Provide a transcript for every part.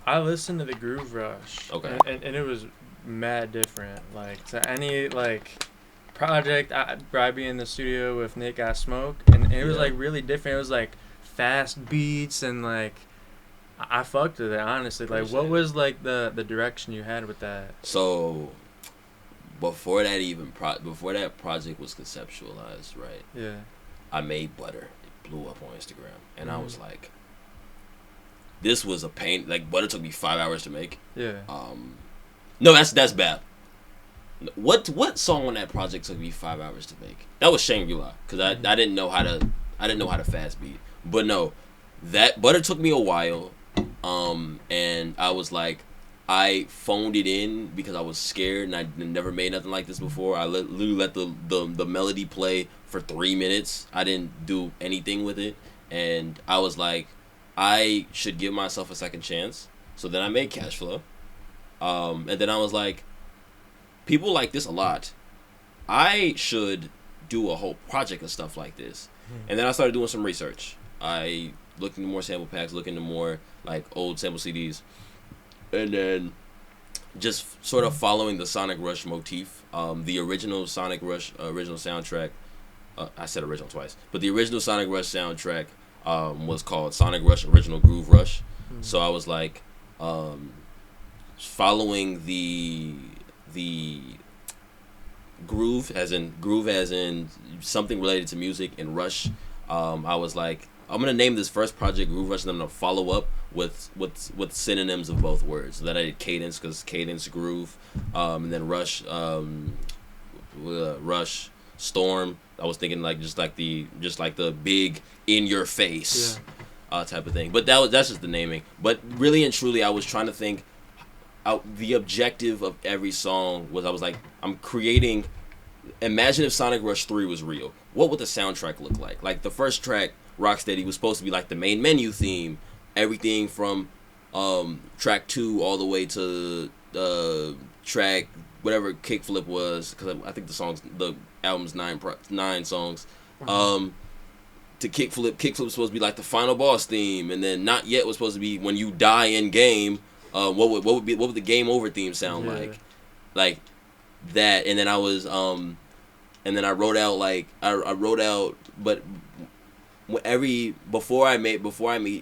I listened to the Groove Rush. Okay. And it was mad different. Like to any like project, I'd be in the studio with Nick I Smoke, and it was Yeah. like really different. It was like fast beats and like I fucked with it honestly. Like what Appreciate it. was like the direction you had with that? So before that before that project was conceptualized, right? Yeah. I made Butter. It blew up on Instagram, and I was Mhm. like, this was a pain. Like Butter took me 5 hours to make. Yeah. No, that's bad. What song on that project took me 5 hours to make? That was Shangri-La, because I didn't know how to fast beat. But no, that Butter took me a while, and I was like, I phoned it in because I was scared and I never made nothing like this before. I literally let the melody play for 3 minutes. I didn't do anything with it, and I was like, I should give myself a second chance. So then I made Cash Flow, and then I was like, people like this a lot. I should do a whole project of stuff like this. And then I started doing some research. I looked into more sample packs, looked into more like old sample CDs, and then just sort of following the Sonic Rush motif. The original Sonic Rush original soundtrack. I said original twice, but the original Sonic Rush soundtrack was called Sonic Rush Original Groove Rush. So I was like, following the groove as in something related to music, and Rush. I was like, I'm gonna name this first project Groove Rush, and I'm gonna follow up with synonyms of both words. So that I did Cadence, because Cadence groove, and then Rush, Rush Storm. I was thinking like just like the big in your face type of thing. But that's just the naming. But really and truly, I was trying to think out the objective of every song was, I was like, I'm creating. Imagine if Sonic Rush 3 was real. What would the soundtrack look like? Like the first track, Rocksteady, was supposed to be like the main menu theme. Everything from track 2 all the way to track whatever Kickflip was, because I think the album's nine songs. To Kickflip was supposed to be like the final boss theme, and then Not Yet was supposed to be when you die in game. What would the game over theme sound like that? And then I was and then I wrote out like I wrote out, but before I made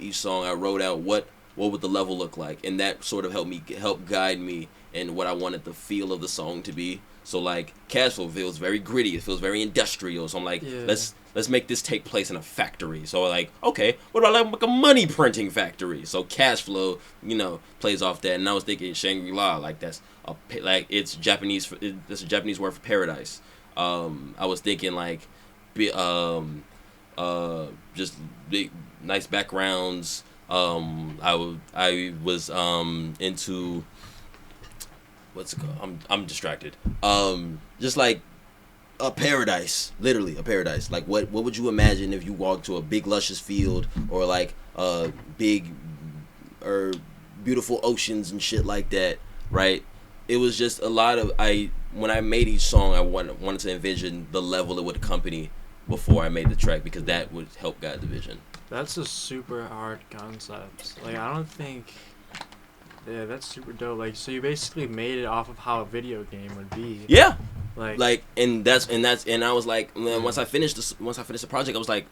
each song, I wrote out what would the level look like, and that sort of help guide me in what I wanted the feel of the song to be. So like Cashflow feels very gritty, it feels very industrial. So I'm like, let's make this take place in a factory. So like, okay, what about like a money printing factory? So Cashflow, plays off that. And I was thinking Shangri-La, like that's it's Japanese. It's a Japanese word for paradise. I was thinking like, just big nice backgrounds. I was into. What's it called? I'm distracted. Just like a paradise, literally a paradise. Like what would you imagine if you walked to a big luscious field, or like big or beautiful oceans and shit like that, right? It was just a lot of when I made each song, I wanted to envision the level it would accompany before I made the track, because that would help guide the vision. That's a super hard concept. Like I don't think. Yeah, that's super dope. Like, so you basically made it off of how a video game would be. Yeah. Like and I was like, man, once I finished the project, I was like,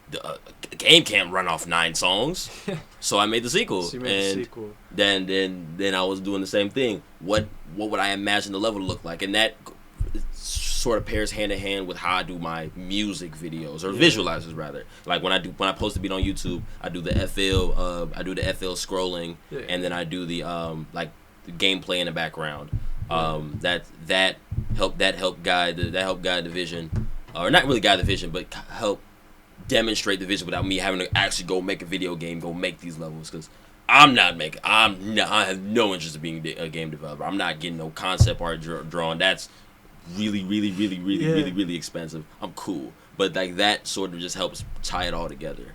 the game can't run off 9 songs. So I made the sequel. So you made the sequel. Then I was doing the same thing. What would I imagine the level to look like? And that sort of pairs hand in hand with how I do my music videos, or visualizers rather. Like when I post the beat on YouTube, I do the FL scrolling, and then I do the like the gameplay in the background. That help guide the vision, or not really guide the vision, but help demonstrate the vision without me having to actually go make a video game, go make these levels, because I have no interest in being a game developer. I'm not getting no concept art drawn. That's really expensive. I'm cool, but like that sort of just helps tie it all together.